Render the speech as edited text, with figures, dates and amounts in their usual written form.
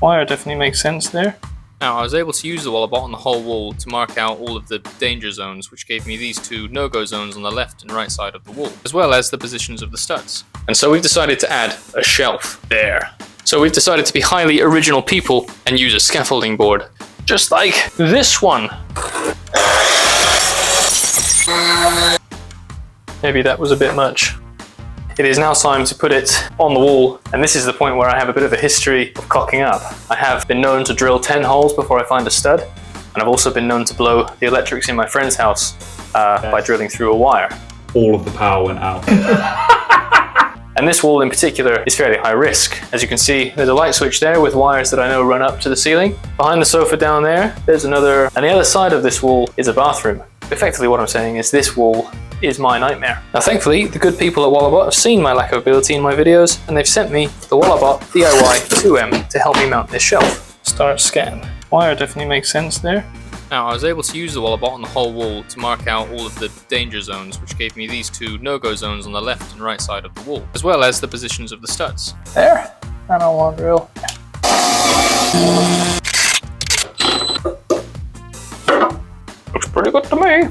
Wire definitely makes sense there. Now, I was able to use the Walabot on the whole wall to mark out all of the danger zones, which gave me these two no-go zones on the left and right side of the wall, as well as the positions of the studs. And so we've decided to add a shelf there. So we've decided to be highly original people and use a scaffolding board, just like this one. Maybe that was a bit much. It is now time to put it on the wall, and this is the point where I have a bit of a history of cocking up. I have been known to drill 10 holes before I find a stud, and I've also been known to blow the electrics in my friend's house by drilling through a wire. All of the power went out. And this wall in particular is fairly high risk. As you can see, there's a light switch there with wires that I know run up to the ceiling. Behind the sofa down there, there's another, and the other side of this wall is a bathroom. Effectively what I'm saying is this wall is my nightmare. Now thankfully, the good people at Walabot have seen my lack of ability in my videos, and they've sent me the Walabot DIY 2M to help me mount this shelf. Start scan. Wire definitely makes sense there. Now, I was able to use the Walabot on the whole wall to mark out all of the danger zones, which gave me these two no-go zones on the left and right side of the wall, as well as the positions of the studs. There. I don't want to drill. Looks pretty good to me.